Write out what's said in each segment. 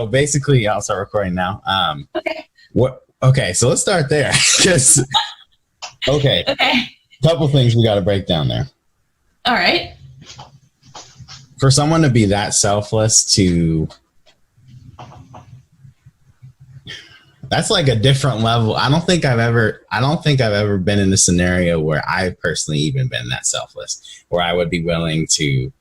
basically, I'll start recording now. Okay. Okay, so let's start there. Okay. Couple things we got to break down there. All right. For someone to be that selfless that's like a different level. I don't think I've ever been in a scenario where I've personally even been that selfless, where I would be willing to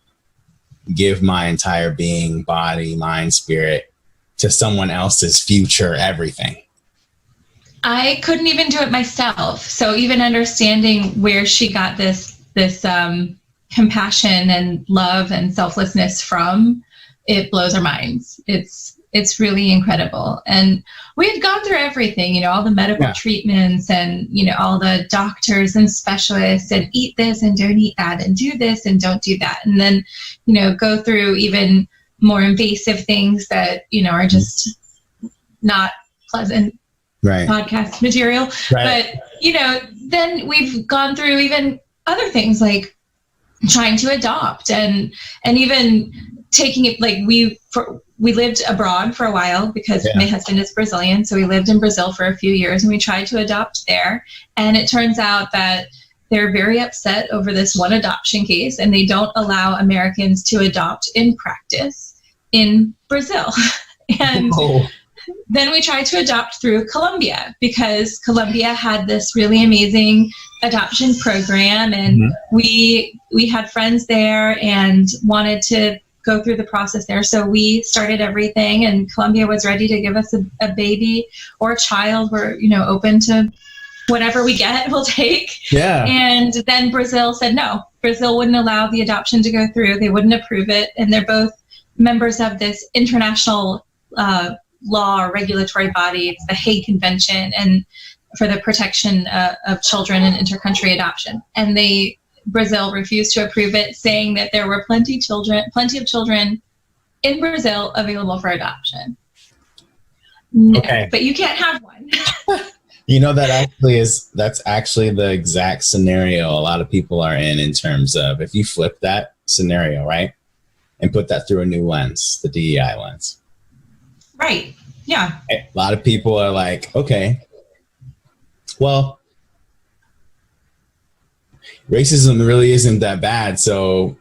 give my entire being, body, mind, spirit to someone else's future, everything. I couldn't even do it myself. So even understanding where she got this compassion and love and selflessness from, it blows our minds. It's really incredible. And we had gone through everything, all the medical treatments and, all the doctors and specialists and eat this and don't eat that and do this and don't do that. And then, go through even more invasive things that, are just not pleasant podcast material. Right. But, then we've gone through even other things like trying to adopt and even taking it, like we lived abroad for a while because my husband is Brazilian. So we lived in Brazil for a few years and we tried to adopt there. And it turns out that they're very upset over this one adoption case and they don't allow Americans to adopt in practice in Brazil. And then we tried to adopt through Colombia because Colombia had this really amazing adoption program. And we had friends there and wanted to go through the process there. So we started everything and Colombia was ready to give us a baby or a child. We're, open to whatever we get, we'll take. Yeah. And then Brazil said no. Brazil wouldn't allow the adoption to go through. They wouldn't approve it. And they're both members of this international law or regulatory body. It's the Hague Convention and for the protection of children and intercountry adoption. And Brazil refused to approve it, saying that there were plenty of children in Brazil available for adoption. No, okay. But you can't have one. That's actually the exact scenario a lot of people are in terms of if you flip that scenario, right? And put that through a new lens, the DEI lens. Right. Yeah. A lot of people are like, okay, well, racism really isn't that bad, so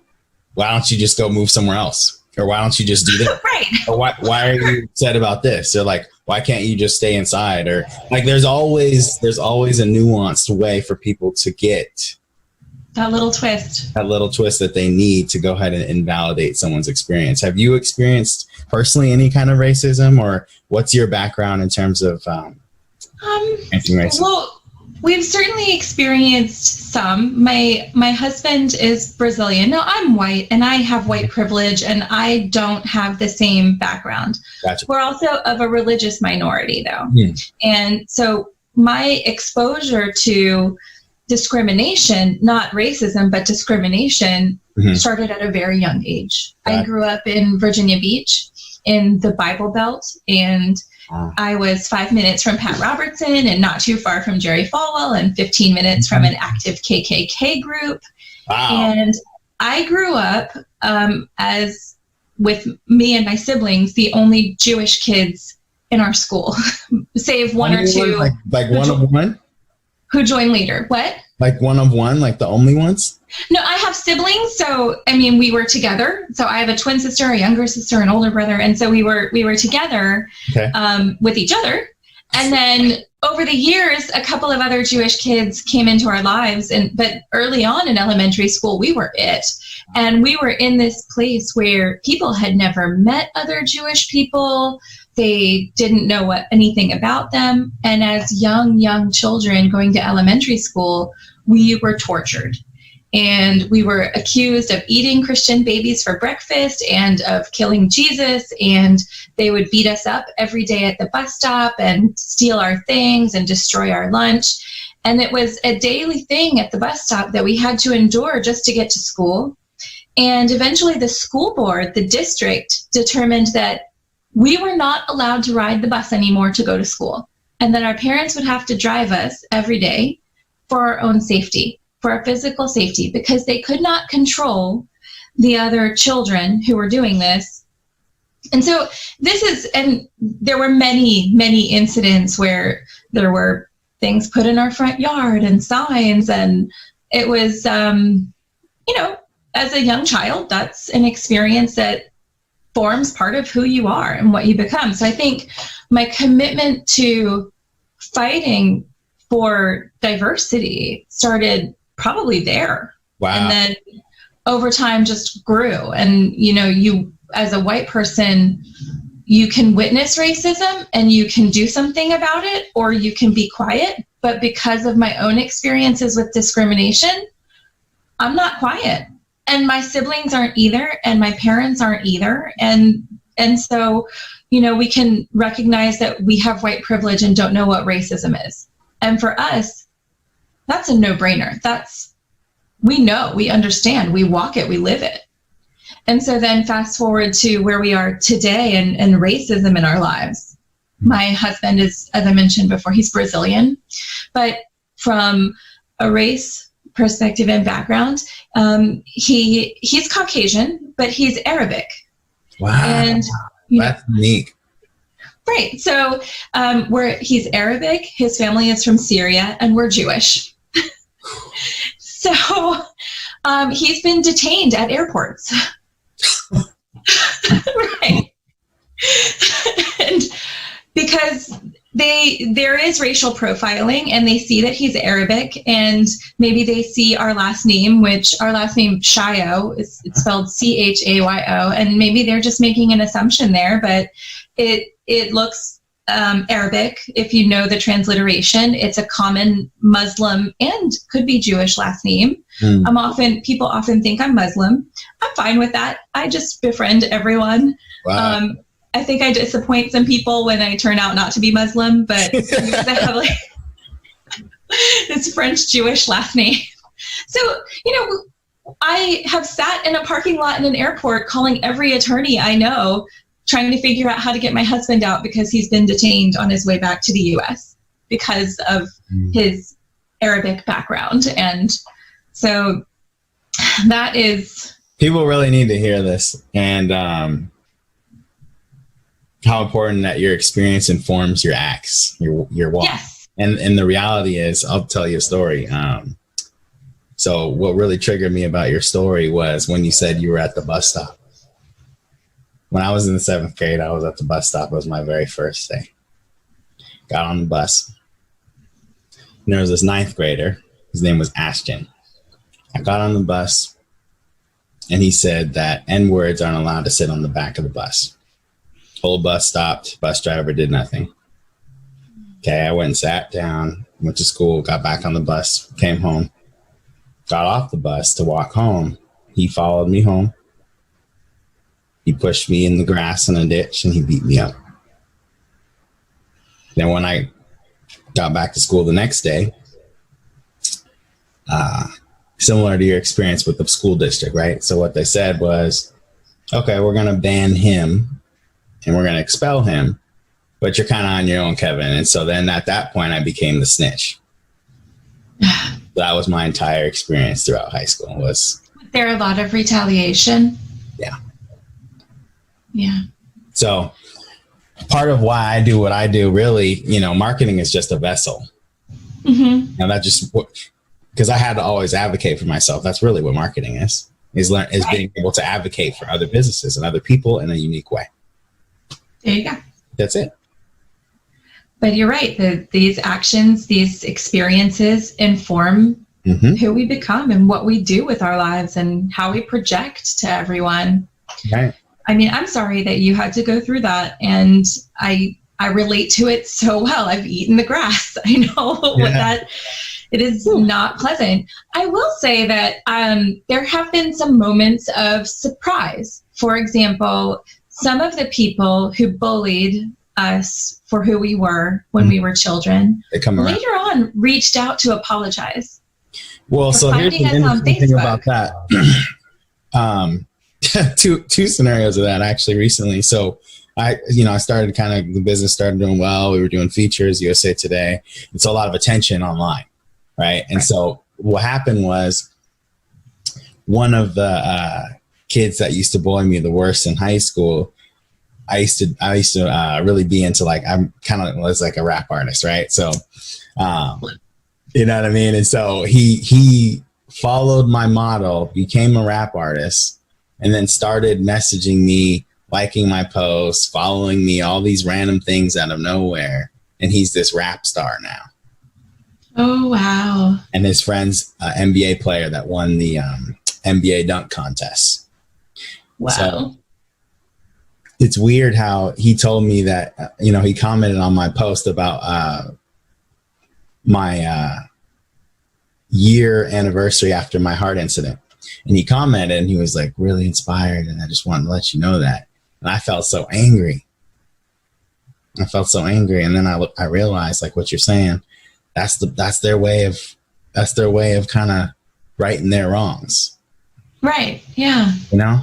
why don't you just go move somewhere else? Or why don't you just do this? Right. Or why are you upset about this? Or like, why can't you just stay inside? Or like, there's always a nuanced way for people to get that little twist that they need to go ahead and invalidate someone's experience. Have you experienced personally any kind of racism, or what's your background in terms of anti-racism? Well, we've certainly experienced some. My husband is Brazilian. No, I'm white and I have white privilege and I don't have the same background. Gotcha. We're also of a religious minority though. And so my exposure to discrimination, not racism, but discrimination started at a very young age. I grew up in Virginia Beach in the Bible Belt and I was 5 minutes from Pat Robertson and not too far from Jerry Falwell and 15 minutes from an active KKK group. Wow. And I grew up as with me and my siblings, the only Jewish kids in our school, save one or two. Like one of one? Who joined later. What? Like one of one, like the only ones? No, I have siblings. So, we were together. So I have a twin sister, a younger sister, an older brother. And so we were together with each other. And then over the years, a couple of other Jewish kids came into our lives. But early on in elementary school, we were it. And we were in this place where people had never met other Jewish people. They didn't know anything about them. And as young children going to elementary school, we were tortured. And we were accused of eating Christian babies for breakfast and of killing Jesus. And they would beat us up every day at the bus stop and steal our things and destroy our lunch. And it was a daily thing at the bus stop that we had to endure just to get to school. And eventually the school board, the district, determined that we were not allowed to ride the bus anymore to go to school. And that our parents would have to drive us every day for our own safety, for our physical safety, because they could not control the other children who were doing this And so and there were many, many incidents where there were things put in our front yard and signs. And it was, as a young child, that's an experience that forms part of who you are and what you become. So I think my commitment to fighting for diversity started probably there. Wow. And then over time just grew. And, you, as a white person, you can witness racism and you can do something about it, or you can be quiet. But because of my own experiences with discrimination, I'm not quiet. And my siblings aren't either, and my parents aren't either. And so, we can recognize that we have white privilege and don't know what racism is. And for us, that's a no-brainer. We know, we understand, we walk it, we live it. And so then fast forward to where we are today and racism in our lives. My husband is, as I mentioned before, he's Brazilian, but from a race perspective and background, he's Caucasian, but he's Arabic. Wow. And that's unique. Right. So he's Arabic, his family is from Syria, and we're Jewish. So he's been detained at airports. Right. And because there is racial profiling, and they see that he's Arabic, and maybe they see our last name, which our last name Chayo it's spelled Chayo, and maybe they're just making an assumption there, but it looks Arabic. If you know the transliteration, it's a common Muslim and could be Jewish last name. People often think I'm Muslim. I'm fine with that. I just befriend everyone. Wow. I think I disappoint some people when I turn out not to be Muslim, but because I have this French Jewish last name. So, I have sat in a parking lot in an airport calling every attorney I know, trying to figure out how to get my husband out because he's been detained on his way back to the U.S. because of his Arabic background. And so that is... People really need to hear this, and how important that your experience informs your acts, your walk. Yes. And the reality is, I'll tell you a story. So what really triggered me about your story was when you said you were at the bus stop. When I was in the 7th grade, I was at the bus stop. It was my very first day. Got on the bus. And there was this 9th grader. His name was Ashton. I got on the bus, and he said that N-words aren't allowed to sit on the back of the bus. Whole bus stopped. Bus driver did nothing. Okay, I went and sat down, went to school, got back on the bus, came home, got off the bus to walk home. He followed me home. He pushed me in the grass in a ditch, and he beat me up. Then when I got back to school the next day, similar to your experience with the school district, right? So what they said was, okay, we're going to ban him and we're going to expel him, but you're kind of on your own, Kevin. And so then at that point, I became the snitch. That was my entire experience throughout high school. Was there a lot of retaliation? Yeah. Yeah. So part of why I do what I do, really, marketing is just a vessel. Mm-hmm. Now that just, because I had to always advocate for myself. That's really what marketing is right. Being able to advocate for other businesses and other people in a unique way. There you go. That's it. But you're right. These actions, these experiences inform who we become and what we do with our lives and how we project to everyone. Right. I mean, I'm sorry that you had to go through that. And I relate to it so well. I've eaten the grass. I know what that, it is not pleasant. I will say that there have been some moments of surprise. For example, some of the people who bullied us for who we were when we were children later on reached out to apologize. Well, so here's the interesting thing about that. Two scenarios of that actually recently. So I started the business started doing well. We were doing features, USA Today. It's a lot of attention online. Right. And so what happened was one of the kids that used to bully me the worst in high school I used to really be into like, I'm kind of was like a rap artist, right? So, you know what I mean? And so he followed my model, became a rap artist, and then started messaging me, liking my posts, following me, all these random things out of nowhere. And he's this rap star now. Oh, wow. And his friend's NBA player that won the NBA dunk contest. Wow. So it's weird how he told me that, you know, he commented on my post about my year anniversary after my heart incident. And he commented and he was like really inspired. And I just wanted to let you know that. And I felt so angry. And then I realized, like what you're saying, that's their way of kind of righting their wrongs. Right. Yeah. You know?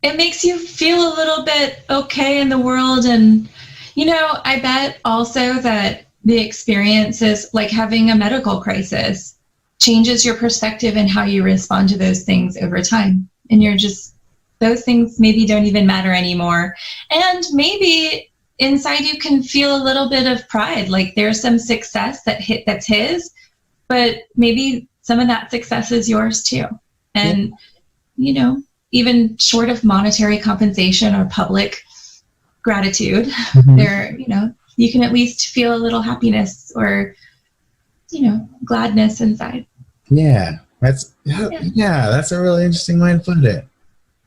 It makes you feel a little bit okay in the world. And, you know, I bet also that the experiences, like having a medical crisis, changes your perspective and how you respond to those things over time. And you're just, those things maybe don't even matter anymore. And maybe inside you can feel a little bit of pride, like there's some success that's his, but maybe some of that success is yours too. And, you know, even short of monetary compensation or public gratitude, there, you know, you can at least feel a little happiness or, you know, gladness inside. Yeah, that's a really interesting way to put it.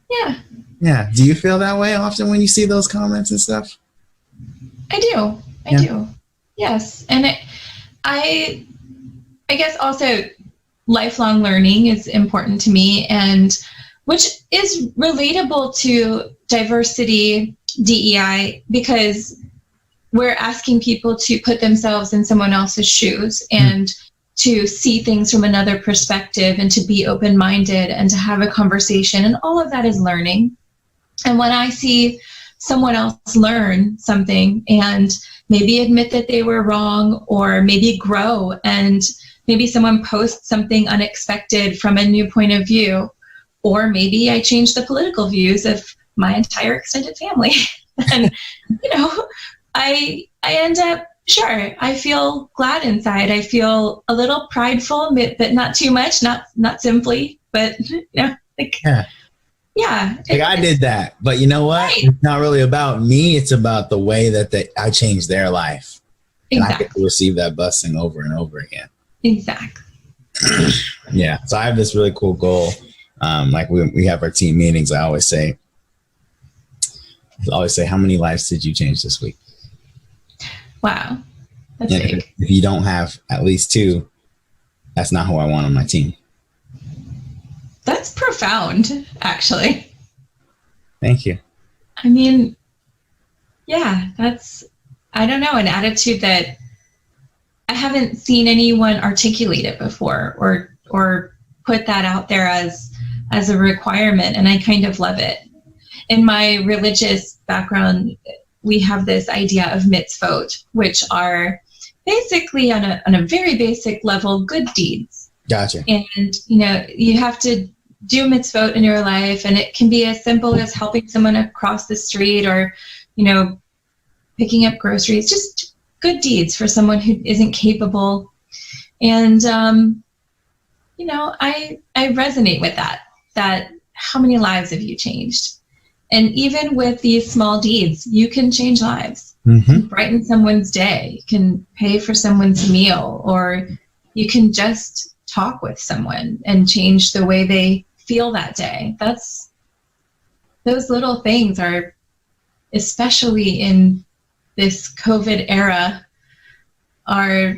Yeah. Yeah. Do you feel that way often when you see those comments and stuff? I do. I do. Yes. And I guess also lifelong learning is important to me, and which is relatable to diversity, DEI, because we're asking people to put themselves in someone else's shoes and to see things from another perspective and to be open-minded and to have a conversation. And all of that is learning. And when I see someone else learn something and maybe admit that they were wrong, or maybe grow, and maybe someone posts something unexpected from a new point of view, or maybe I change the political views of my entire extended family. And, you know, I end up, sure, I feel glad inside. I feel a little prideful, but not too much, not simply, but, you know, like, yeah. Like I did that, but you know what? Right. It's not really about me. It's about the way that I changed their life. Exactly. And I get to receive that blessing over and over again. Exactly. Yeah. So I have this really cool goal. Like we have our team meetings. I always say, how many lives did you change this week? Wow. That's big. If you don't have at least 2, that's not who I want on my team. That's profound, actually. Thank you. I mean, yeah, that's, I don't know, an attitude that I haven't seen anyone articulate it before or put that out there as a requirement, and I kind of love it. In my religious background, we have this idea of mitzvot, which are basically on a very basic level, good deeds. Gotcha. And, you know, you have to do mitzvot in your life, and it can be as simple as helping someone across the street, or, you know, picking up groceries, just good deeds for someone who isn't capable. And, you know, I resonate with that how many lives have you changed? And even with these small deeds, you can change lives. Mm-hmm. Brighten someone's day. You can pay for someone's meal, or you can just talk with someone and change the way they feel that day. Those little things are, especially in this COVID era, are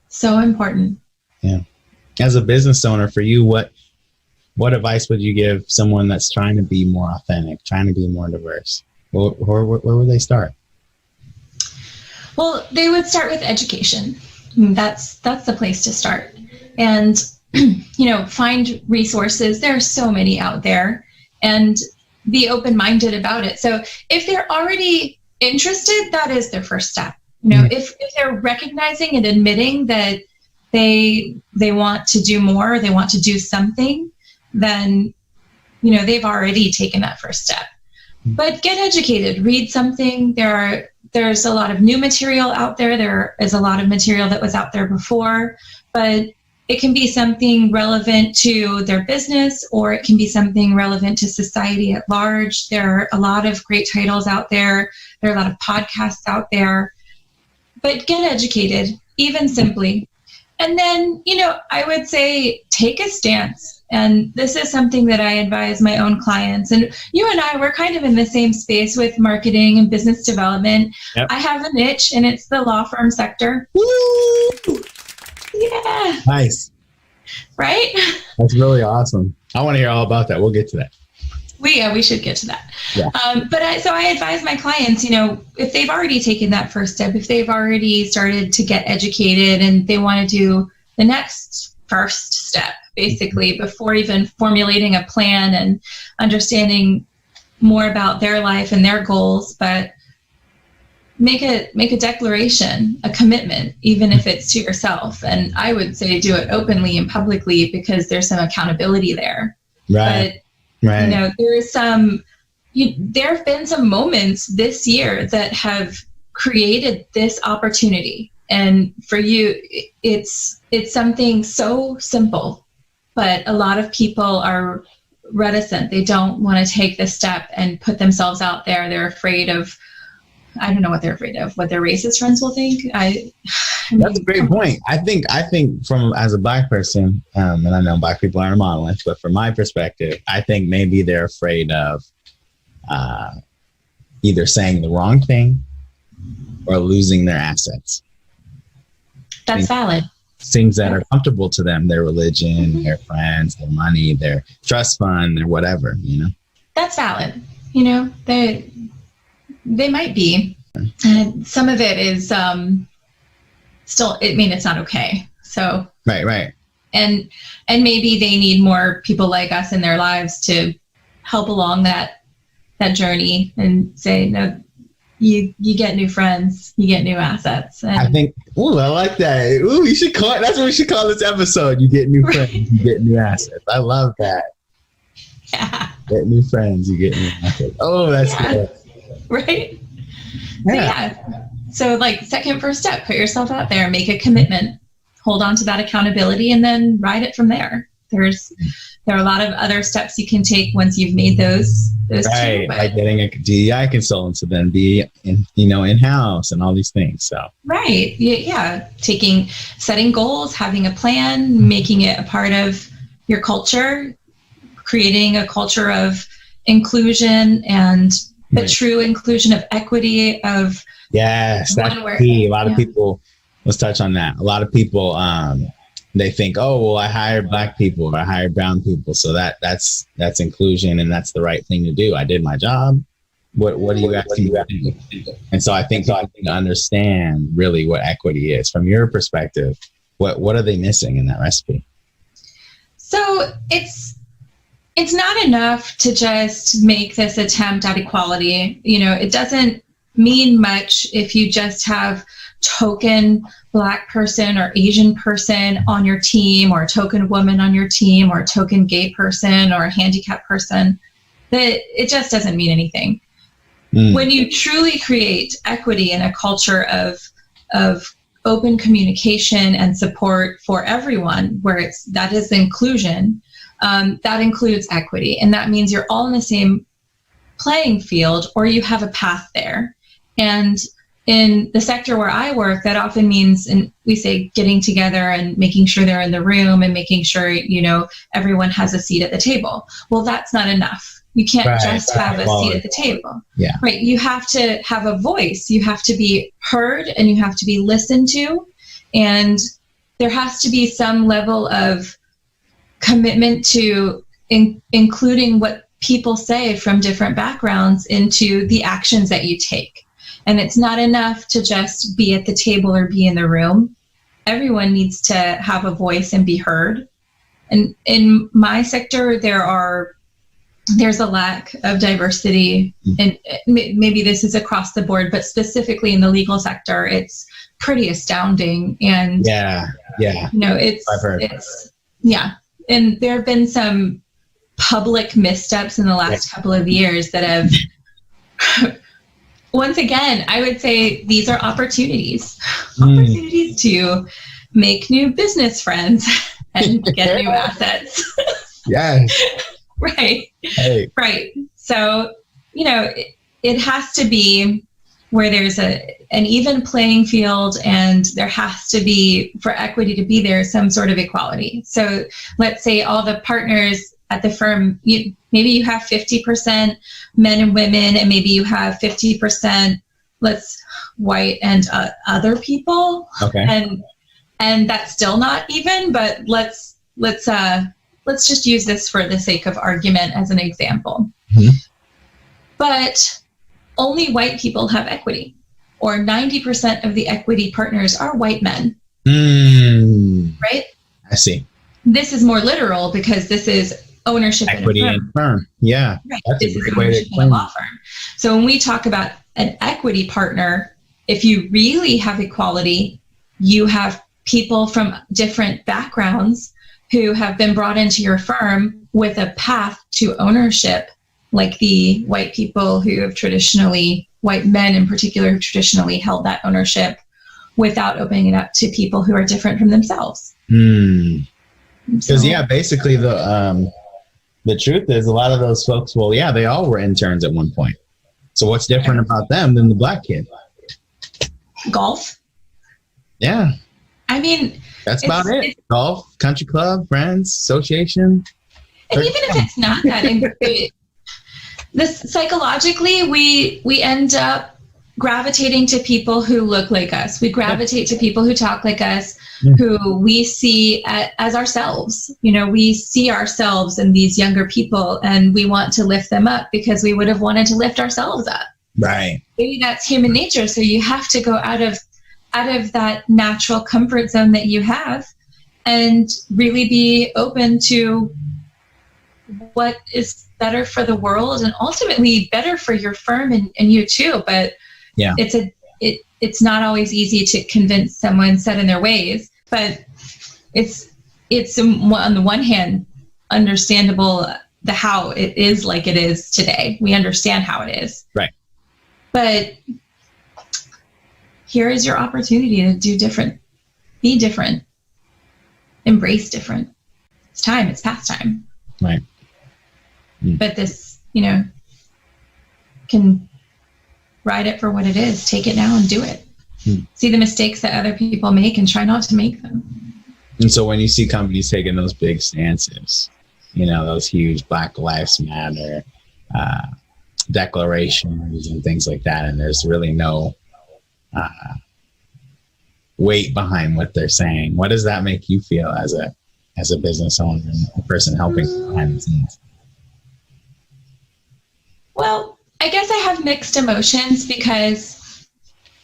so important. Yeah. As a business owner, for you, what advice would you give someone that's trying to be more authentic, trying to be more diverse? Where would they start? Well, they would start with education. That's the place to start. And, you know, find resources. There are so many out there, and be open-minded about it. So if they're already interested, that is their first step. You know, if they're recognizing and admitting that they want to do more, they want to do something, then, you know, they've already taken that first step. But get educated, read something. There's a lot of new material out there. There is a lot of material that was out there before, but it can be something relevant to their business, or it can be something relevant to society at large. There are a lot of great titles out there. There are a lot of podcasts out there. But get educated, even simply. And then, I would say take a stance. And this is something that I advise my own clients. And you and I, we're kind of in the same space with marketing and business development. Yep. I have a niche, and it's the law firm sector. Woo! Yeah. Nice. Right? That's really awesome. I want to hear all about that. We'll get to that. We should get to that. Yeah. So I advise my clients, if they've already taken that first step, if they've already started to get educated and they want to do the next first step, basically, before even formulating a plan and understanding more about their life and their goals, but make a declaration, a commitment, even if it's to yourself. And I would say do it openly and publicly, because there's some accountability there. Right. But, right. There have been some moments this year that have created this opportunity. And for you, it's something so simple, but a lot of people are reticent. They don't want to take this step and put themselves out there. They're afraid of, I don't know what they're afraid of, what their racist friends will think. That's a great point. I think from, as a Black person, and I know Black people aren't monoliths, but from my perspective, I think maybe they're afraid of either saying the wrong thing or losing their assets. That's valid. Things that are comfortable to them, their religion, their friends, their money, their trust fund, their whatever, That's valid. They might be. And some of it is still, it's not okay. So Right. And maybe they need more people like us in their lives to help along that journey and say, no, you get new friends, you get new assets. And I think, I like that. You should that's what we should call this episode. You get new friends, you get new assets. I love that. Yeah. Get new friends, you get new assets. Oh, that's good. Right? Yeah. So second first step, put yourself out there, make a commitment, hold on to that accountability, and then ride it from there. There are a lot of other steps you can take once you've made those right, two. Like getting a DEI consultant to then be in-house and all these things. So right. Yeah. Setting goals, having a plan, making it a part of your culture, creating a culture of inclusion and the true inclusion of equity of. Yes, that's key. A lot of people, let's touch on that. A lot of people, they think, I hired Black people or I hired brown people. So that's inclusion and that's the right thing to do. I did my job. What are you asking me to do? And so I think to understand really what equity is from your perspective, what are they missing in that recipe? So it's not enough to just make this attempt at equality. It doesn't mean much if you just have token Black person or Asian person on your team, or a token woman on your team, or a token gay person or a handicapped person. That it just doesn't mean anything. When you truly create equity in a culture of open communication and support for everyone, where that is inclusion, that includes equity. And that means you're all in the same playing field, or you have a path there. And in the sector where I work, that often means, and we say getting together and making sure they're in the room and making sure, everyone has a seat at the table. Well, that's not enough. You can't just have a seat at the table. Yeah. Right. You have to have a voice. You have to be heard and you have to be listened to. And there has to be some level of commitment to including what people say from different backgrounds into the actions that you take. And it's not enough to just be at the table or be in the room. Everyone needs to have a voice and be heard. And in my sector, there's a lack of diversity, and maybe this is across the board, but specifically in the legal sector, it's pretty astounding. And I've heard. And there have been some public missteps in the last couple of years that have once again, I would say these are opportunities, opportunities to make new business friends and get new assets. Yes. Right. Hey. Right. So, it has to be where there's an even playing field, and there has to be, for equity to be there, some sort of equality. So let's say all the partners at the firm, maybe you have 50% men and women, and maybe you have 50% white and other people. Okay. And that's still not even, but let's just use this for the sake of argument as an example. Mm-hmm. But only white people have equity, or 90% of the equity partners are white men. Right? I see. This is more literal because this is ownership equity in a firm. Yeah. Right. That's this a great is way to ownership in a law firm. So when we talk about an equity partner, if you really have equality, you have people from different backgrounds who have been brought into your firm with a path to ownership, like the white people who have traditionally, white men in particular, who traditionally held that ownership without opening it up to people who are different from themselves. Because basically the truth is, a lot of those folks, they all were interns at one point. So what's different about them than the black kid? Golf. Yeah. I mean, that's about it. Golf, country club, friends, association. And even if it's not that, psychologically, we end up gravitating to people who look like us. We gravitate to people who talk like us, who we see as ourselves. We see ourselves in these younger people, and we want to lift them up because we would have wanted to lift ourselves up. Right. Maybe that's human nature. So you have to go out of that natural comfort zone that you have and really be open to what is better for the world and ultimately better for your firm and you too. But it's not always easy to convince someone set in their ways, but it's on the one hand understandable the how it is like it is today. We understand how it is. Right. But here is your opportunity to do different, be different, embrace different. It's time, it's past time. Right. But this, can ride it for what it is. Take it now and do it. See the mistakes that other people make and try not to make them. And so when you see companies taking those big stances, those huge Black Lives Matter declarations and things like that, and there's really no weight behind what they're saying, what does that make you feel as a business owner and a person helping behind the scenes? Well, I guess I have mixed emotions because,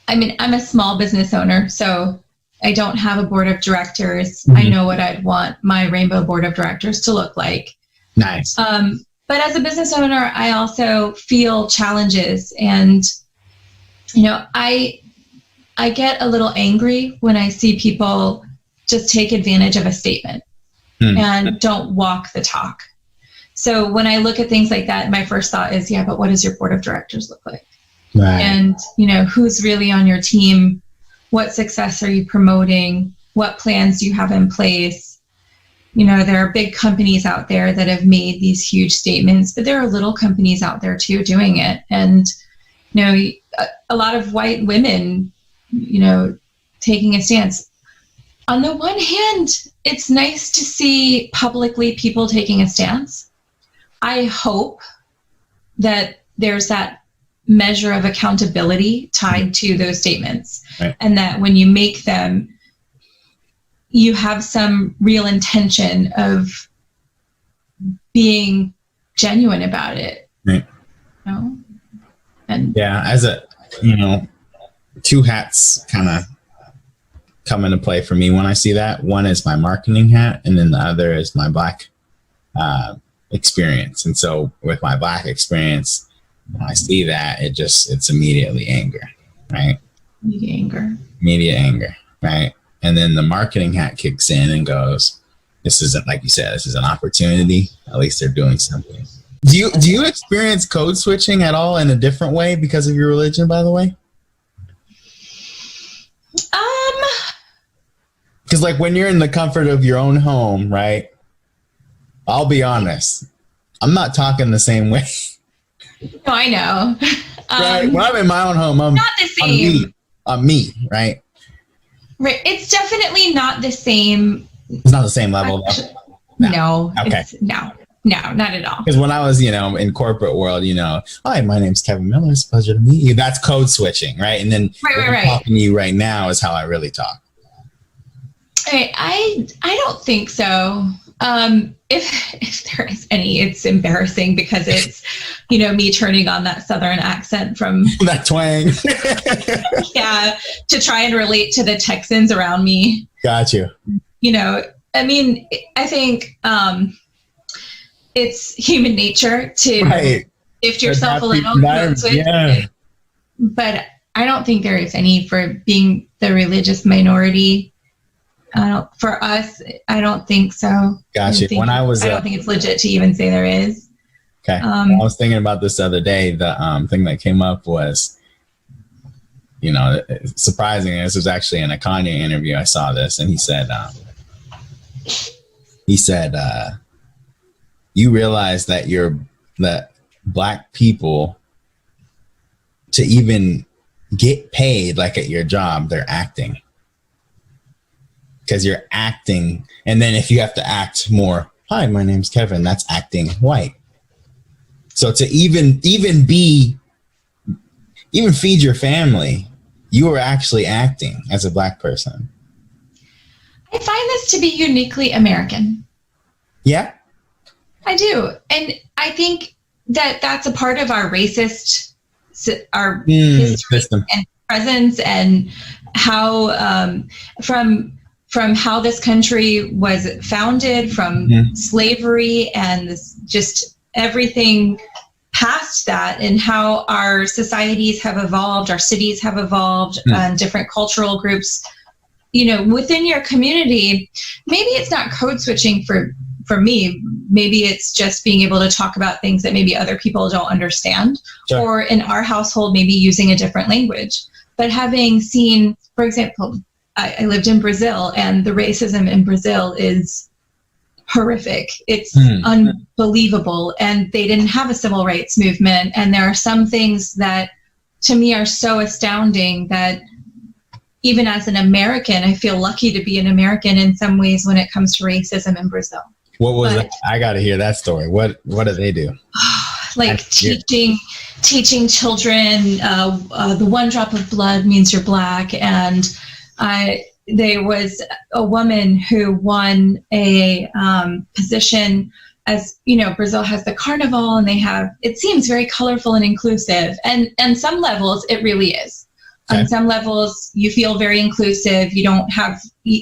I'm a small business owner, so I don't have a board of directors. I know what I'd want my rainbow board of directors to look like. Nice. But as a business owner, I also feel challenges, and I get a little angry when I see people just take advantage of a statement and don't walk the talk. So when I look at things like that, my first thought is, but what does your board of directors look like? Right. And, who's really on your team? What success are you promoting? What plans do you have in place? There are big companies out there that have made these huge statements, but there are little companies out there too doing it. And, a lot of white women, taking a stance. On the one hand, it's nice to see publicly people taking a stance. I hope that there's that measure of accountability tied to those statements, right. And that when you make them, you have some real intention of being genuine about it. Right. And as two hats kind of come into play for me when I see that. One is my marketing hat, and then the other is my Black experience. And so with my Black experience, when I see that, it's immediately anger, right? Immediate anger, right? And then the marketing hat kicks in and goes, this isn't, like you said, this is an opportunity. At least they're doing something. Do you experience code switching at all in a different way because of your religion, by the way? Because like when you're in the comfort of your own home, right? I'll be honest, I'm not talking the same way. No, I know. Right. When I'm in my own home, I'm not the same. I'm me, right? Right. It's definitely not the same. It's not the same level. No. Okay. No, not at all. Because when I was, in corporate world, hi, my name's Kevin Miller. It's a pleasure to meet you. That's code switching, right? And then right. talking to you right now is how I really talk. Right. I don't think so. If there is any, it's embarrassing because it's, me turning on that Southern accent from that twang. Yeah, to try and relate to the Texans around me. Got you. I mean, I think it's human nature to lift yourself a little. Yeah. But I don't think there is any for being the religious minority. For us, I don't think so. Gotcha. I don't think it's legit to even say there is. Okay. I was thinking about this the other day. The thing that came up was, surprising. This was actually in a Kanye interview. I saw this, and he said, you realize that Black people, to even get paid like at your job, they're acting. Because you're acting, and then if you have to act more, hi, my name's Kevin, that's acting white. So to even feed your family, you are actually acting as a Black person. I find this to be uniquely American. Yeah, I do, and I think that that's a part of our racist, our history system and presence, and how from how this country was founded, from slavery and this, just everything past that, and how our societies have evolved, our cities have evolved, and different cultural groups, within your community. Maybe it's not code switching for me. Maybe it's just being able to talk about things that maybe other people don't understand, sure. Or in our household, maybe using a different language. But having seen, for example, I lived in Brazil, and the racism in Brazil is horrific. It's unbelievable. And they didn't have a civil rights movement. And there are some things that to me are so astounding that even as an American, I feel lucky to be an American in some ways when it comes to racism in Brazil. What was that? I got to hear that story. What do they do? Like teaching children, the one drop of blood means you're Black. And there was a woman who won a position, as Brazil has the carnival, and it seems very colorful and inclusive, and some levels it really is. Okay. On some levels you feel very inclusive.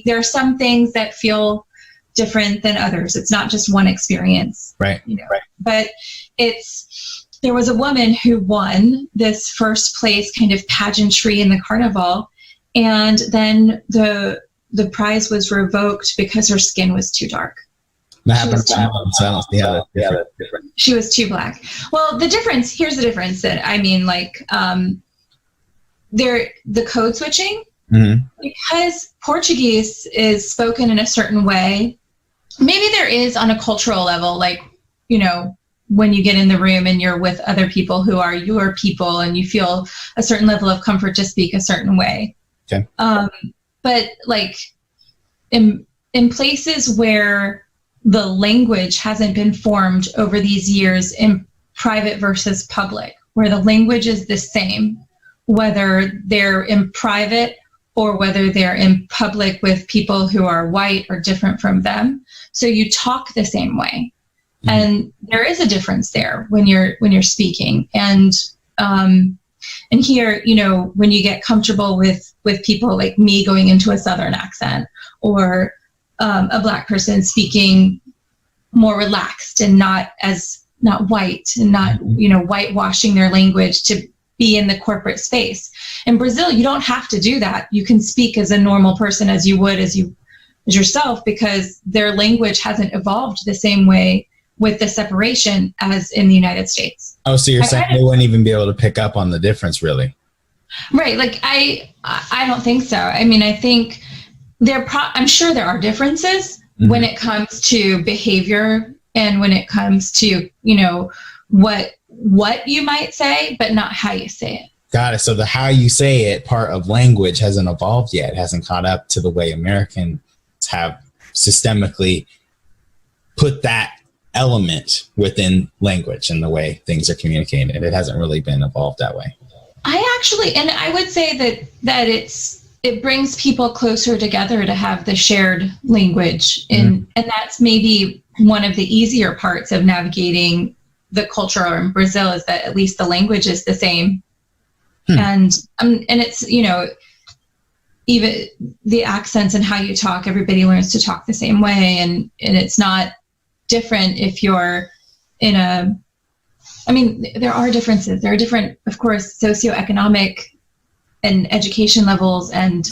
There are some things that feel different than others. It's not just one experience, right? Right. But there was a woman who won this first place kind of pageantry in the carnival. And then the prize was revoked because her skin was too dark. That happened to me, so I don't see how that's different. She was too Black. Well, here's the difference that I mean, the code switching, because Portuguese is spoken in a certain way. Maybe there is on a cultural level, when you get in the room and you're with other people who are your people, and you feel a certain level of comfort to speak a certain way. Okay. But in places where the language hasn't been formed over these years, in private versus public, where the language is the same, whether they're in private or whether they're in public with people who are white or different from them. So you talk the same way. And there is a difference there when you're speaking. And here, when you get comfortable with people like me going into a Southern accent, or a Black person speaking more relaxed and not white, and not, whitewashing their language to be in the corporate space. In Brazil, you don't have to do that. You can speak as a normal person as you would as yourself, because their language hasn't evolved the same way with the separation as in the United States. Oh, so you're saying they wouldn't even be able to pick up on the difference, really? Right. Like, I don't think so. I mean, I think I'm sure there are differences when it comes to behavior and when it comes to, what you might say, but not how you say it. Got it. So the how you say it part of language hasn't evolved yet. It hasn't caught up to the way Americans have systemically put that element within language and the way things are communicated. It hasn't really been evolved that way. I would say that it brings people closer together to have the shared language, and that's maybe one of the easier parts of navigating the culture in Brazil, is that at least the language is the same. And it's, even the accents and how you talk, everybody learns to talk the same way. And it's not different if you're there are differences. There are different, of course, socioeconomic and education levels and,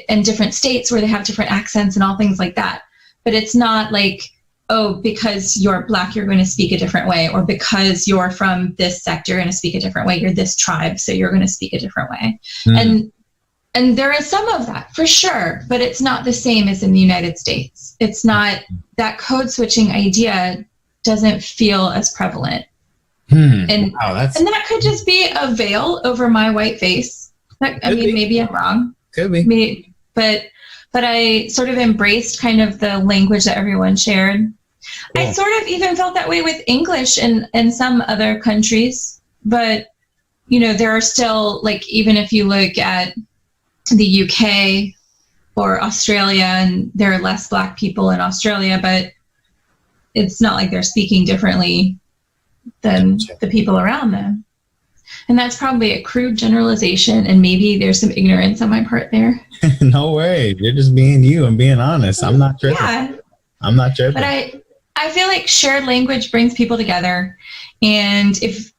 and different states where they have different accents and all things like that. But it's not like, oh, because you're Black, you're going to speak a different way, or because you're from this sect, you're going to speak a different way. You're this tribe, so you're going to speak a different way. And there is some of that for sure, but it's not the same as in the United States. It's not, that code switching idea doesn't feel as prevalent. And that could just be a veil over my white face. Maybe I'm wrong. Could be. But I sort of embraced kind of the language that everyone shared. Cool. I sort of even felt that way with English in some other countries. But, there are still, like, even if you look at the UK or Australia, and there are less Black people in Australia, but it's not like they're speaking differently than the people around them. And that's probably a crude generalization, and maybe there's some ignorance on my part there. No way. You're just being you and being honest. I'm not tripping. Yeah. I'm not tripping. But I feel like shared language brings people together. And if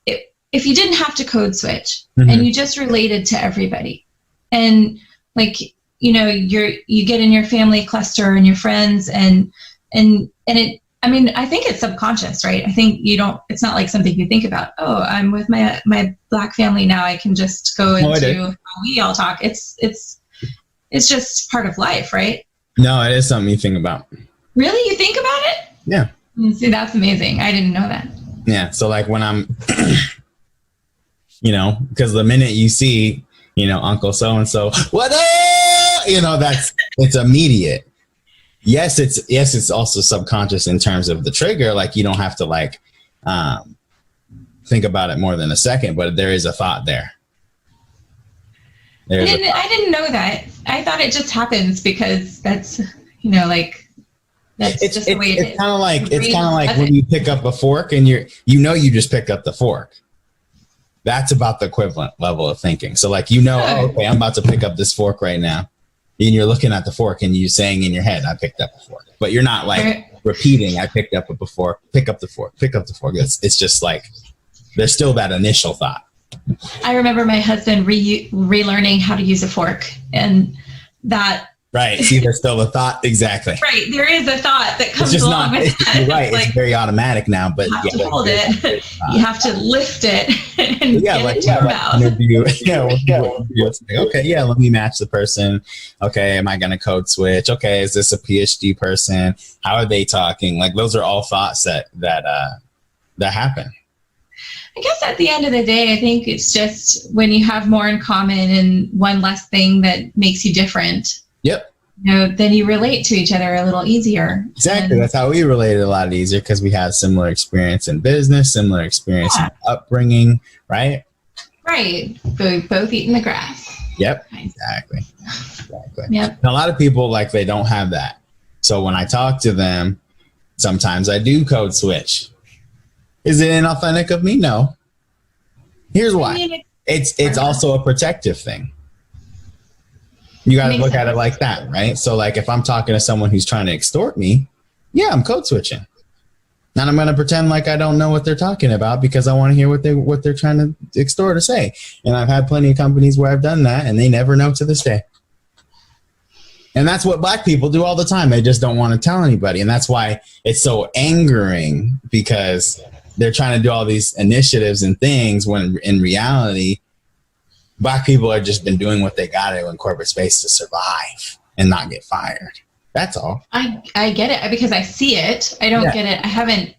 you didn't have to code switch and you just related to everybody, and like, you get in your family cluster and your friends and it, I think it's subconscious, right? I think it's not like something you think about. Oh, I'm with my Black family now, I can just go into how we all talk. It's just part of life, right? No, it is something you think about. Really? You think about it? Yeah. See, that's amazing. I didn't know that. Yeah. So like when I'm, because the minute you see, Uncle so-and-so, what up? It's immediate. Yes, it's also subconscious in terms of the trigger. Like, you don't have to think about it more than a second, but there is a thought there. I didn't know that. I thought it just happens because that's, that's just the way it is. It's kind of like when you pick up a fork and you just picked up the fork. That's about the equivalent level of thinking. So like, okay, I'm about to pick up this fork right now. And you're looking at the fork and you're saying in your head, I picked up a fork. But you're not repeating, I picked up a fork, pick up the fork, pick up the fork. It's just like, there's still that initial thought. I remember my husband relearning how to use a fork, and that. Right. See, there's still a thought. Exactly. Right. There is a thought that comes along with that. You're right. It's very automatic now, but you have to hold it. You have to lift it and get it to your mouth. Okay. Yeah. Let me match the person. Okay. Am I going to code switch? Okay. Is this a PhD person? How are they talking? Like, those are all thoughts that happen. I guess at the end of the day, I think it's just when you have more in common and one less thing that makes you different. Yep. Then you relate to each other a little easier. Exactly. That's how we related a lot easier, because we had similar experience in business, similar experience in upbringing, right? Right. Both eating the grass. Yep. Exactly. Yep. And a lot of people, they don't have that. So when I talk to them, sometimes I do code switch. Is it inauthentic of me? No. Here's why. It's also a protective thing. You got to look at it like that, right? So like, if I'm talking to someone who's trying to extort me, yeah, I'm code switching. And I'm going to pretend like I don't know what they're talking about because I want to hear what they're trying to extort or say. And I've had plenty of companies where I've done that and they never know to this day. And that's what Black people do all the time. They just don't want to tell anybody. And that's why it's so angering, because they're trying to do all these initiatives and things when in reality, Black people have just been doing what they got to in corporate space to survive and not get fired. That's all. I get it because I see it. I don't get it. I haven't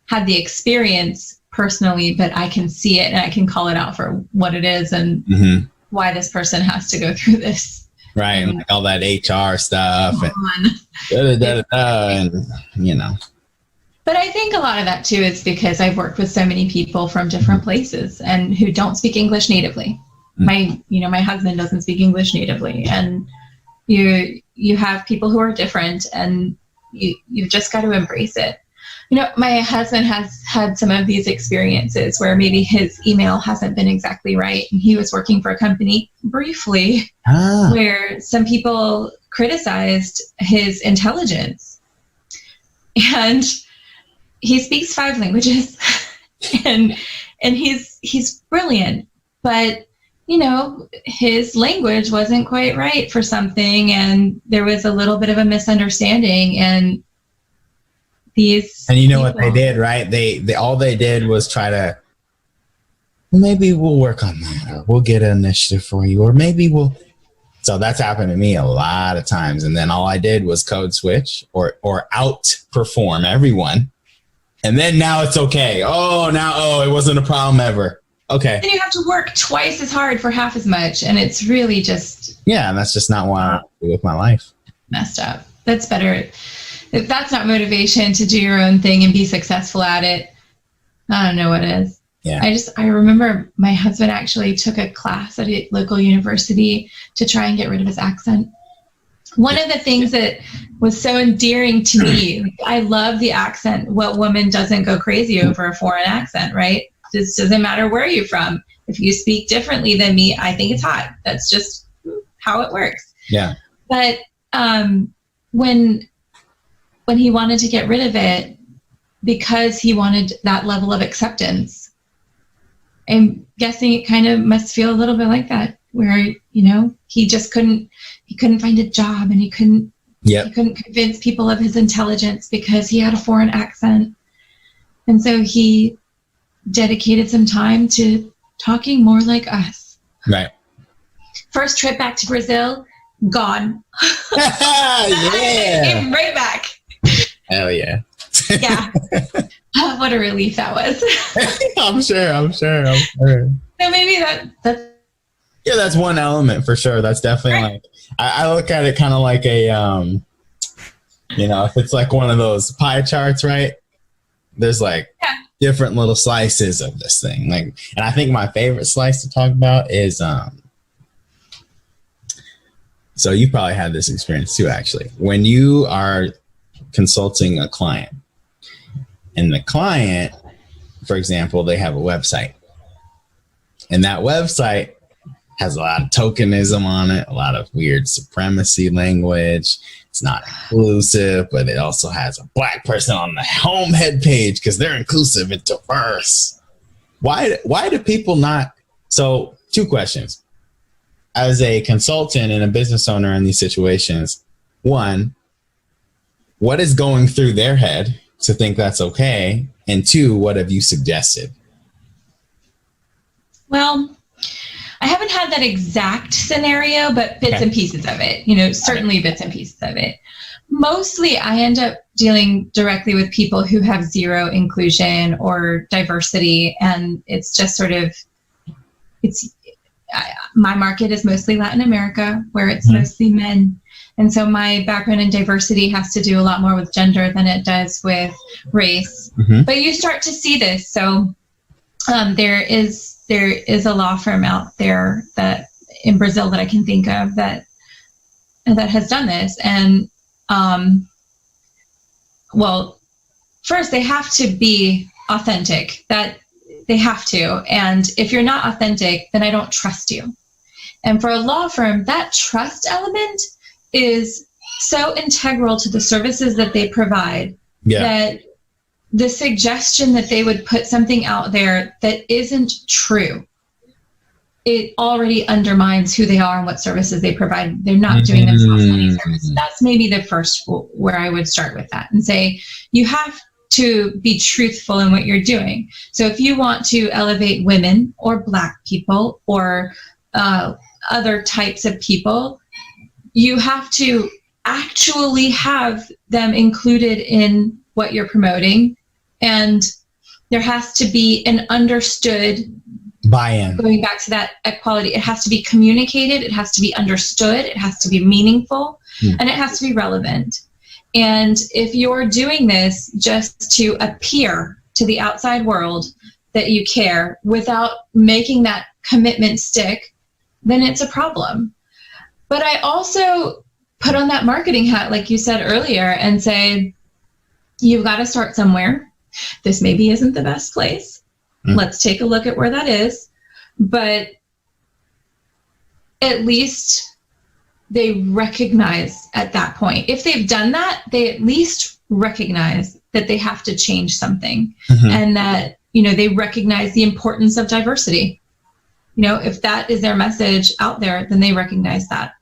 had the experience personally, but I can see it and I can call it out for what it is and why this person has to go through this. Right. And like all that HR stuff and you know. But I think a lot of that too is because I've worked with so many people from different places and who don't speak English natively. My husband doesn't speak English natively, and you have people who are different, and you've just got to embrace it. You know, my husband has had some of these experiences where maybe his email hasn't been exactly right, and he was working for a company briefly where some people criticized his intelligence, and he speaks 5 languages, and he's brilliant, but you know, his language wasn't quite right for something, and there was a little bit of a misunderstanding, and you know what they did, right? They all they did was try to, maybe we'll work on that, or we'll get an initiative for you, or maybe we'll. So that's happened to me a lot of times, and then all I did was code switch or outperform everyone, and then now it's okay. It wasn't a problem ever. Okay. Then you have to work twice as hard for half as much, and it's really just and that's just not what I want to do with my life. Messed up. That's better. If that's not motivation to do your own thing and be successful at it, I don't know what is. Yeah. I remember my husband actually took a class at a local university to try and get rid of his accent. One of the things that was so endearing to me, I love the accent. What woman doesn't go crazy over a foreign accent, right? It just doesn't matter where you're from. If you speak differently than me, I think it's hot. That's just how it works. Yeah. But when he wanted to get rid of it, because he wanted that level of acceptance, I'm guessing it kind of must feel a little bit like that, where, you know, he couldn't find a job, and he couldn't convince people of his intelligence because he had a foreign accent. And so he dedicated some time to talking more like us. Right. First trip back to Brazil, gone. Yeah. Came right back. Hell yeah. Yeah. Oh, what a relief that was. I'm sure. So maybe that's one element for sure. That's definitely right. Like, I look at it kind of like a, if it's like one of those pie charts, right? There's like different little slices of this thing. Like, and I think my favorite slice to talk about is, so you probably had this experience too, actually. When you are consulting a client, and the client, for example, they have a website, and that website has a lot of tokenism on it, a lot of weird supremacy language. It's not inclusive, but it also has a Black person on the home head page because they're inclusive and diverse. Why do people not? So 2 questions. As a consultant and a business owner in these situations, 1, what is going through their head to think that's okay? And 2, what have you suggested? Well, I haven't had that exact scenario, but bits and pieces of it, certainly bits and pieces of it. Mostly I end up dealing directly with people who have zero inclusion or diversity. And it's just sort of, my market is mostly Latin America, where it's mostly men. And so my background in diversity has to do a lot more with gender than it does with race. But you start to see this. So there is a law firm out there that in Brazil that I can think of that has done this. And well, first they have to be authentic. That they have to. And if you're not authentic, then I don't trust you. And for a law firm, that trust element is so integral to the services that they provide that the suggestion that they would put something out there that isn't true it already undermines who they are and what services they provide. They're not doing themselves any service. That's maybe the first where I would start with that and say, you have to be truthful in what you're doing. So if you want to elevate women or Black people or other types of people, you have to actually have them included in what you're promoting. And there has to be an understood buy-in. Going back to that equality, it has to be communicated, it has to be understood, it has to be meaningful, and it has to be relevant. And if you're doing this just to appear to the outside world that you care without making that commitment stick, then it's a problem. But I also put on that marketing hat, like you said earlier, and say, you've got to start somewhere. This maybe isn't the best place. Let's take a look at where that is. But at least they recognize at that point. If they've done that, they at least recognize that they have to change something, and that, you know, they recognize the importance of diversity. You know, if that is their message out there, then they recognize that.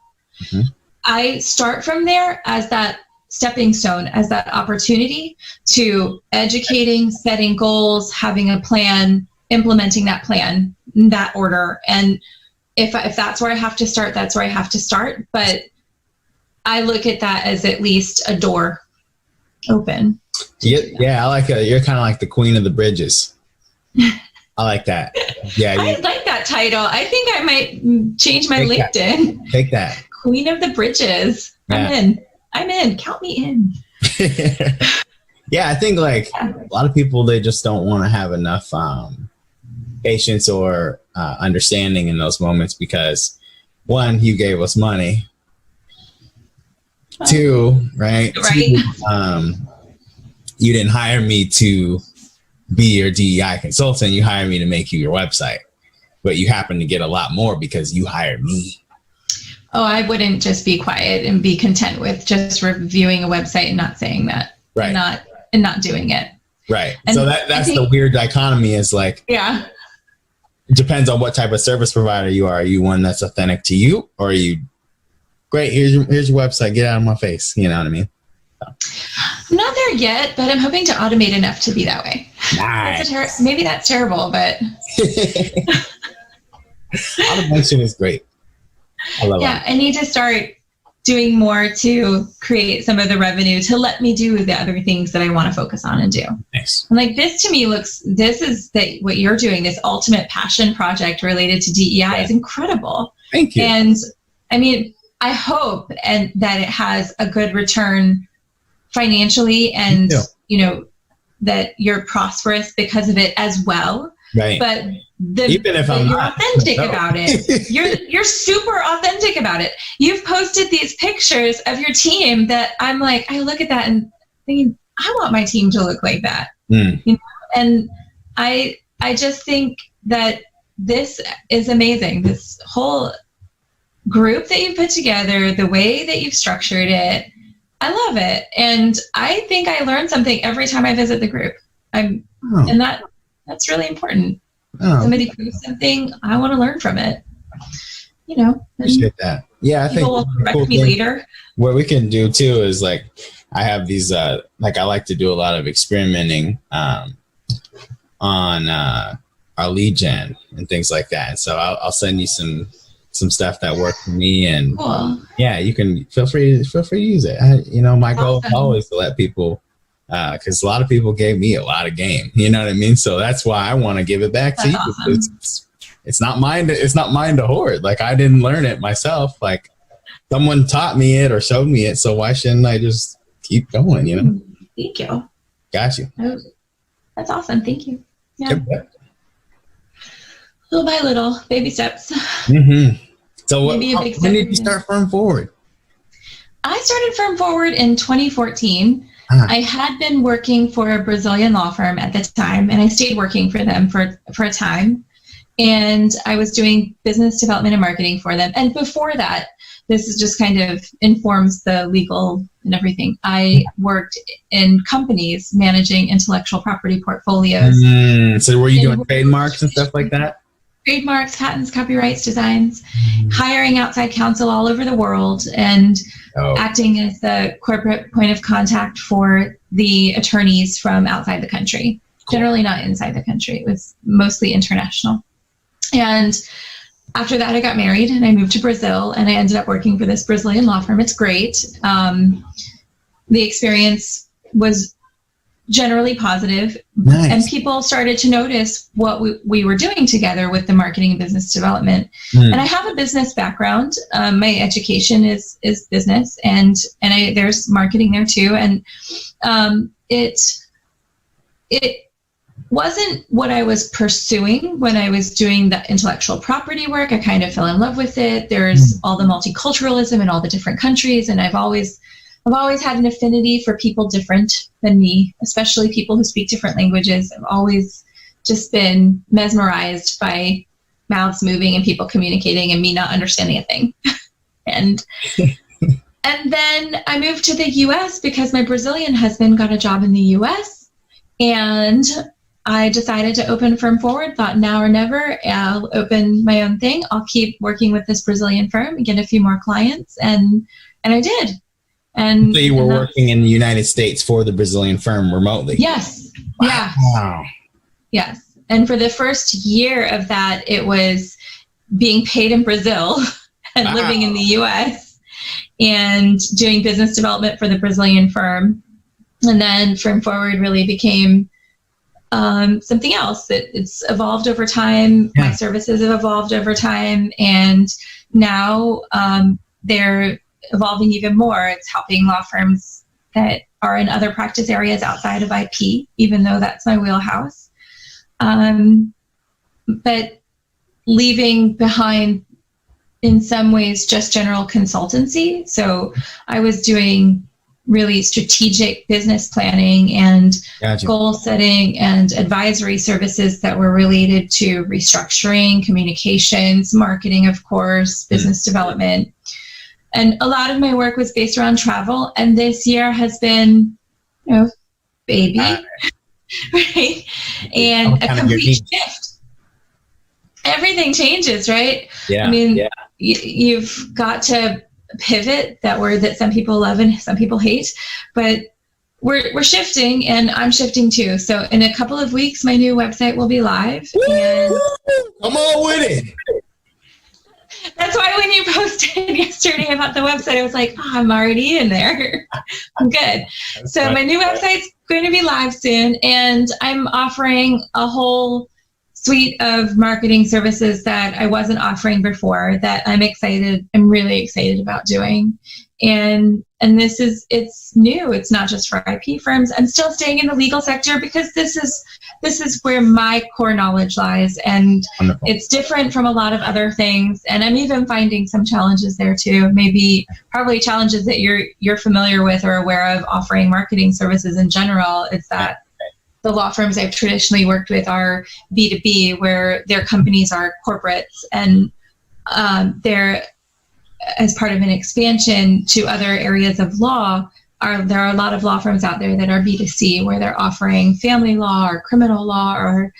I start from there as that stepping stone, as that opportunity to educating, setting goals, having a plan, implementing that plan in that order. And if that's where I have to start, that's where I have to start. But I look at that as at least a door open. Yeah, I like it. You're kind of like the queen of the bridges. I like that. Yeah, I like that title. I think I might change my LinkedIn. Take that. Queen of the bridges. Yeah. I'm in. Count me in. Yeah, I think like a lot of people, they just don't want to have enough patience or understanding in those moments because, one, you gave us money. Two, right? Two, you didn't hire me to be your DEI consultant. You hired me to make you your website. But you happen to get a lot more because you hired me. Oh, I wouldn't just be quiet and be content with just reviewing a website and not saying that. Right. And not doing it. Right. And so that's the weird dichotomy is like, yeah, it depends on what type of service provider you are. Are you one that's authentic to you, or are you great? Here's your website. Get out of my face. You know what I mean? So. I'm not there yet, but I'm hoping to automate enough to be that way. Nice. Maybe that's terrible, but automation is great. I love it. Yeah, I need to start doing more to create some of the revenue to let me do the other things that I want to focus on and do. Nice. And like this to me this is what you're doing, this ultimate passion project related to DEI is incredible. Thank you. And I mean, I hope that it has a good return financially and, you know, that you're prosperous because of it as well. Right. But even if I'm you're not authentic about it. You're super authentic about it. You've posted these pictures of your team that I'm like, I look at that and thinking, I want my team to look like that. You know? And I just think that this is amazing. This whole group that you've put together, the way that you've structured it, I love it. And I think I learn something every time I visit the group. And that's really important. Somebody proves something, I want to learn from it. You know, appreciate that. Yeah, I think will correct me later. What we can do too is like, I have these like I like to do a lot of experimenting on our lead gen and things like that. And so I'll send you some stuff that worked for me, and yeah, you can feel free to use it. My goal is always to let people. Because a lot of people gave me a lot of game, you know what I mean? So that's why I want to give it back to you. Awesome. It's not mine to hoard. Like, I didn't learn it myself. Like, someone taught me it or showed me it. So why shouldn't I just keep going, you know? Thank you. Got you. That's awesome. Thank you. Yeah. Yep. Little by little, baby steps. So when did you start Firm Forward? I started Firm Forward in 2014. I had been working for a Brazilian law firm at the time, and I stayed working for them for a time. And I was doing business development and marketing for them. And before that, this is just kind of informs the legal and everything. I worked in companies managing intellectual property portfolios. So were you doing trademarks and stuff like that? trademarks, patents, copyrights, designs, hiring outside counsel all over the world, and acting as the corporate point of contact for the attorneys from outside the country. Cool. Generally not inside the country. It was mostly international. And after that, I got married and I moved to Brazil, and I ended up working for this Brazilian law firm. It's great. The experience was generally positive. Nice. And people started to notice what we were doing together with the marketing and business development. And I have a business background. My education is business, and there's marketing there too. And it wasn't what I was pursuing when I was doing the intellectual property work. I kind of fell in love with it. There's all the multiculturalism in all the different countries, and I've always had an affinity for people different than me, especially people who speak different languages. I've always just been mesmerized by mouths moving and people communicating and me not understanding a thing. And then I moved to the US because my Brazilian husband got a job in the US, and I decided to open Firm Forward, thought now or never. I'll open my own thing. I'll keep working with this Brazilian firm and get a few more clients. And I did. And so you were working in the United States for the Brazilian firm remotely? Yes. Wow. Yeah. Wow. Yes. And for the first year of that, it was being paid in Brazil and living in the US and doing business development for the Brazilian firm. And then Firm Forward really became something else. It's evolved over time. Yeah. My services have evolved over time. And now they're evolving even more. It's helping law firms that are in other practice areas outside of IP, even though that's my wheelhouse. But leaving behind, in some ways, just general consultancy. So I was doing really strategic business planning and goal setting and advisory services that were related to restructuring, communications, marketing, of course, business development. And a lot of my work was based around travel. And this year has been, baby, right? And a complete shift. Everything changes, right? Yeah. I mean, you've got to pivot, that word that some people love and some people hate, but we're shifting, and I'm shifting too. So in a couple of weeks, my new website will be live. And come on with it. That's why when you posted yesterday about the website, I was like, I'm already in there. I'm good. So my new website's going to be live soon, and I'm offering a whole suite of marketing services that I wasn't offering before that I'm really excited about doing. And it's new. It's not just for IP firms. I'm still staying in the legal sector because this is where my core knowledge lies, and wonderful. It's different from a lot of other things. And I'm even finding some challenges there too. Probably challenges that you're familiar with or aware of offering marketing services in general. It's that the law firms I've traditionally worked with are B2B, where their companies are corporates, and they're, as part of an expansion to other areas of law, there are a lot of law firms out there that are B2C, where they're offering family law or criminal law, or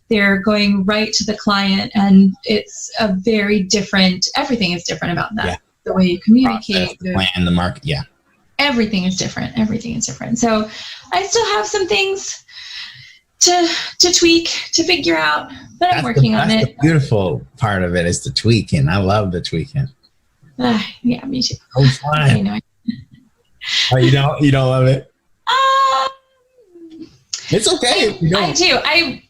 they're going right to the client, and it's a very different. Everything is different about that. Yeah. The way you communicate, process, the plan, the market. Yeah. Everything is different. Everything is different. So I still have some things to tweak, to figure out, but I'm working on it. The beautiful part of it is the tweaking. I love the tweaking. Yeah, me too. Oh, fun. Oh, you don't love it? It's okay if you don't. I do.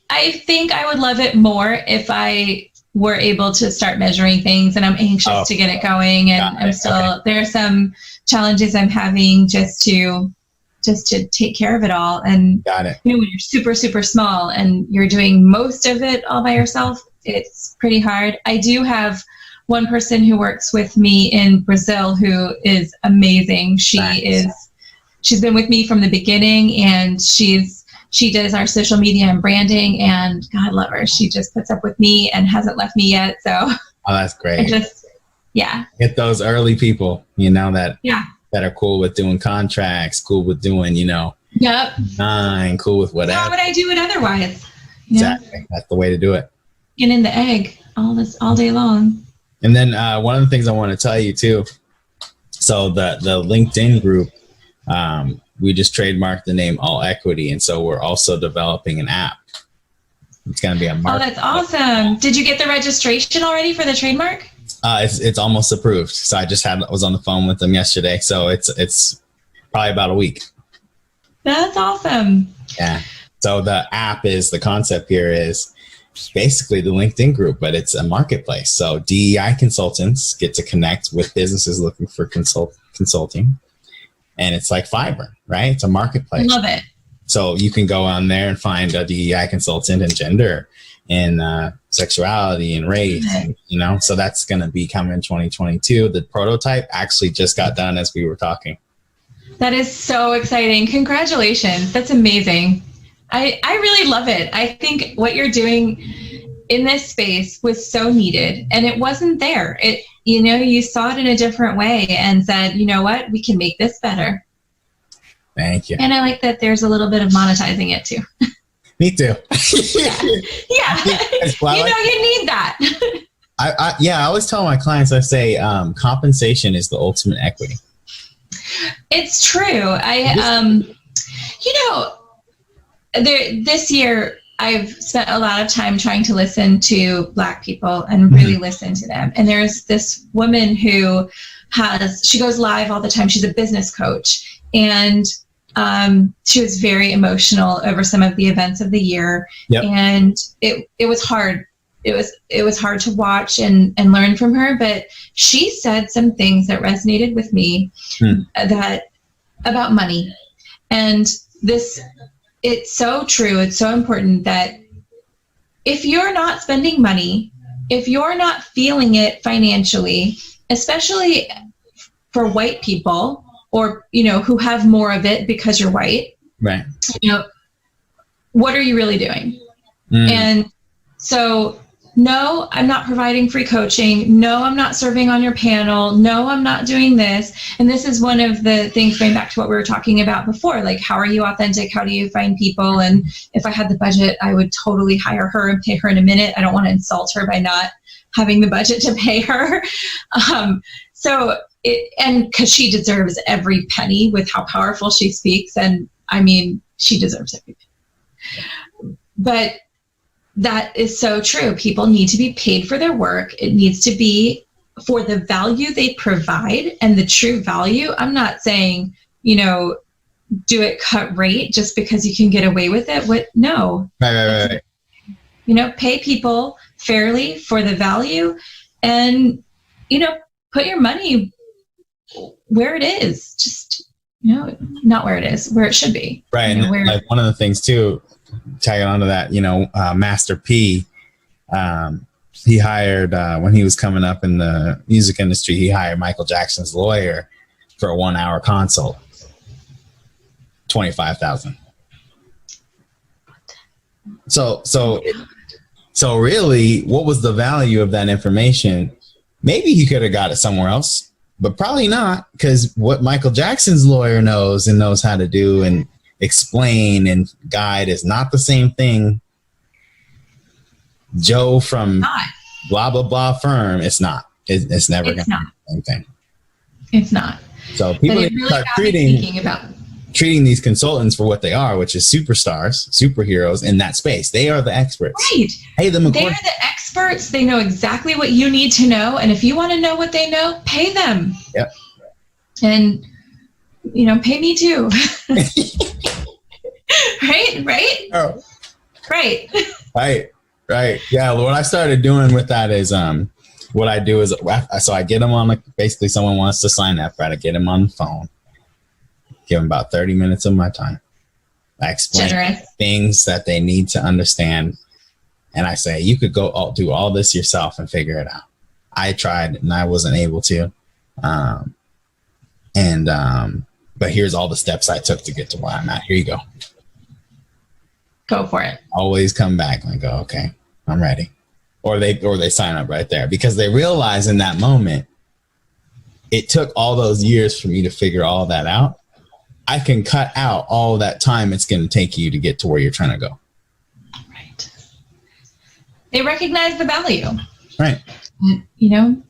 I think I would love it more if I were able to start measuring things, and I'm anxious to get it going. And there are some challenges I'm having just to take care of it all. And got it. When you're super, super small and you're doing most of it all by yourself, it's pretty hard. I do have one person who works with me in Brazil who is amazing. She's been with me from the beginning, and she does our social media and branding, and God love her. She just puts up with me and hasn't left me yet. So that's great. Get those early people, that are cool with doing contracts, cool with doing, Yep. cool with whatever. How would I do it otherwise? Exactly. That's the way to do it. Get in the egg all day long. And then one of the things I want to tell you too. So the LinkedIn group, we just trademarked the name All Equity, and so we're also developing an app. It's going to be a market. Oh, that's awesome! Did you get the registration already for the trademark? It's almost approved. So I was on the phone with them yesterday. So it's probably about a week. That's awesome. Yeah. So the concept here is basically the LinkedIn group, but it's a marketplace. So DEI consultants get to connect with businesses looking for consulting. And it's like Fiverr, right? It's a marketplace. Love it. So you can go on there and find a DEI consultant in gender and sexuality and race, and, so that's going to be coming in 2022. The prototype actually just got done as we were talking. That is so exciting. Congratulations. That's amazing. I really love it. I think what you're doing in this space was so needed, and it wasn't there. You saw it in a different way and said, you know what, we can make this better. Thank you. And I like that there's a little bit of monetizing it too. Me too. Yeah. You need that. I always tell my clients, I say, compensation is the ultimate equity. It's true. This year I've spent a lot of time trying to listen to Black people and really listen to them. And there's this woman who she goes live all the time. She's a business coach, and she was very emotional over some of the events of the year. Yep. And it was hard. It was hard to watch and learn from her, but she said some things that resonated with me that about money. And it's so true. It's so important that if you're not spending money, if you're not feeling it financially, especially for white people or, who have more of it because you're white, right? What are you really doing? And so, no, I'm not providing free coaching. No, I'm not serving on your panel. No, I'm not doing this. And this is one of the things going back to what we were talking about before, like, how are you authentic? How do you find people? And if I had the budget, I would totally hire her and pay her in a minute. I don't want to insult her by not having the budget to pay her. And because she deserves every penny with how powerful she speaks. And I mean, she deserves every penny. But that is so true. People need to be paid for their work. It needs to be for the value they provide and the true value. I'm not saying, do it cut rate just because you can get away with it. No. Right. Pay people fairly for the value and, put your money where it is. Just, not where it is, where it should be. Right. And like one of the things too, tagging onto that, Master P, he hired, when he was coming up in the music industry, he hired Michael Jackson's lawyer for a 1-hour consult, $25,000. So really, what was the value of that information? Maybe he could have got it somewhere else, but probably not, because what Michael Jackson's lawyer knows how to do and explain and guide is not the same thing Joe from blah blah blah firm. It's not. It's never going to be the same thing. It's not. So people need to start treating these consultants for what they are, which is superstars, superheroes in that space. They are the experts. Right. Pay them. They are the experts. They know exactly what you need to know, and if you want to know what they know, pay them. Yep. And pay me too. Right? Oh. Right. Yeah. What I started doing with that is, what I do is, so I get them on, basically someone wants to sign up, right? I get them on the phone, give them about 30 minutes of my time. I explain things that they need to understand. And I say, you could go do all this yourself and figure it out. I tried and I wasn't able to. But here's all the steps I took to get to where I'm at. Here you go. Go for it. Always come back and go, okay, I'm ready. Or they sign up right there, because they realize in that moment, it took all those years for me to figure all that out. I can cut out all that time it's going to take you to get to where you're trying to go. Right. they recognize the value. Right. You know,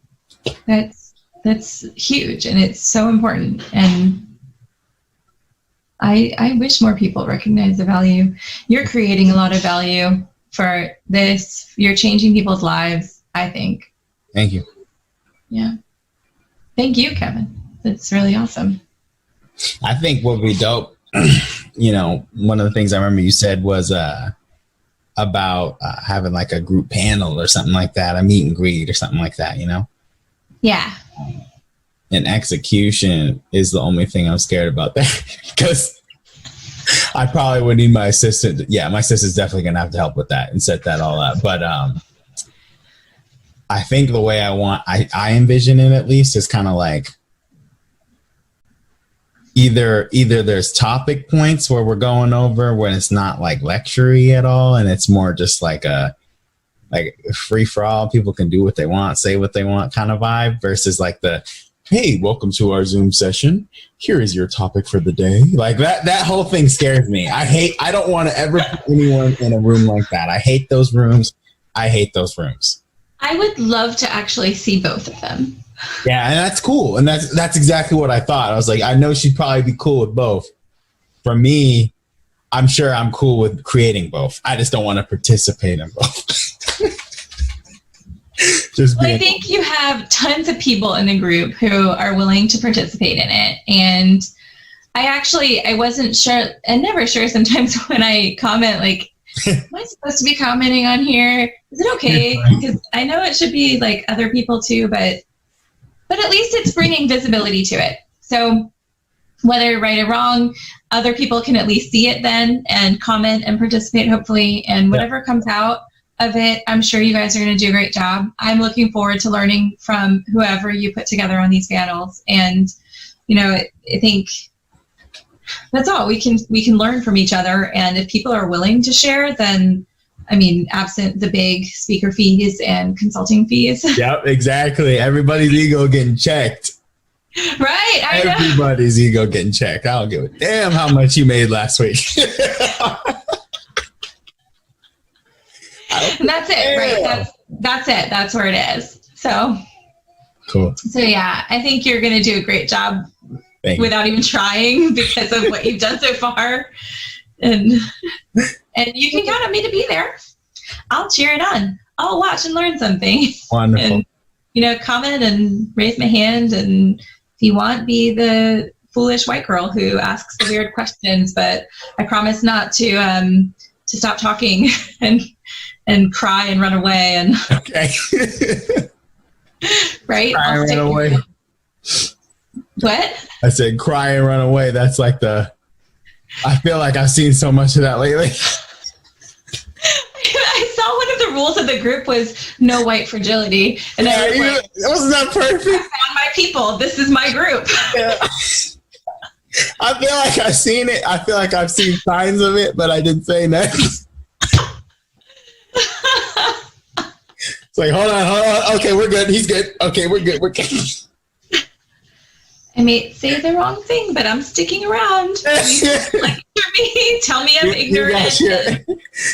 that's huge, and it's so important. And I wish more people recognize the value. You're creating a lot of value for this. You're changing people's lives, I think. Thank you. Yeah. Thank you, Kevin. That's really awesome. I think what would be dope, you know, one of the things I remember you said was about having like a group panel or something like that, a meet and greet or something like that, you know? Yeah. And execution is the only thing I'm scared about there, because I probably would need my assistant. Yeah, my assistant's definitely going to have to help with that and set that all up. But I think the way I envision it, at least, is kind of like either there's topic points where we're going over when it's not like lecture-y at all, and it's more just like a free for all, people can do what they want, say what they want kind of vibe, versus like the, hey, welcome to our Zoom session, here is your topic for the day. Like that whole thing scares me. I don't want to ever put anyone in a room like that. I hate those rooms. I would love to actually see both of them. Yeah, and that's cool. And that's exactly what I thought. I was like, I know she'd probably be cool with both. For me, I'm sure I'm cool with creating both. I just don't want to participate in both. I think you have tons of people in the group who are willing to participate in it. And I wasn't sure, and never sure sometimes when I comment, like, am I supposed to be commenting on here? Is it okay? Because I know it should be like other people too, but at least it's bringing visibility to it. So whether right or wrong, other people can at least see it then and comment and participate, hopefully, and whatever comes out of it, I'm sure you guys are going to do a great job. I'm looking forward to learning from whoever you put together on these panels. And, you know, I think that's all. We can learn from each other. And if people are willing to share, then, I mean, absent the big speaker fees and consulting fees. Yep, exactly. Everybody's ego getting checked. Right. Everybody's ego getting checked. I don't give a damn how much you made last week. And that's it, right? That's it. That's where it is. So cool. So yeah, I think you're going to do a great job without even trying, because of what you've done so far. And you can count on me to be there. I'll cheer it on. I'll watch and learn something. Wonderful. And, you know, comment and raise my hand. And if you want, be the foolish white girl who asks the weird questions. But I promise not to stop talking and cry and run away. And okay. Right? Cry and run away. What? I said cry and run away. That's like I feel like I've seen so much of that lately. I saw one of the rules of the group was no white fragility. And I was like, wasn't that perfect? I found my people. This is my group. Yeah. I feel like I've seen it. I feel like I've seen signs of it, but I didn't say nothing. It's like, hold on. Okay, we're good. He's good. Okay, we're good. I may say the wrong thing, but I'm sticking around. Me, tell me I'm ignorant.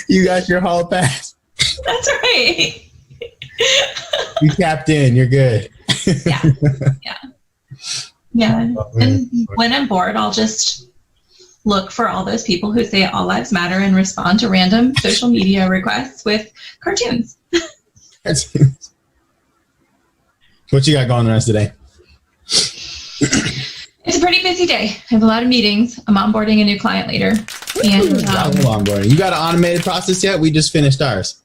You got your hall pass. That's right. You tapped in. You're good. Yeah. And when I'm bored, I'll just look for all those people who say all lives matter and respond to random social media requests with cartoons. What you got going the rest of the day? It's a pretty busy day. I have a lot of meetings. I'm onboarding a new client later. And onboarding. You got an automated process yet? We just finished ours.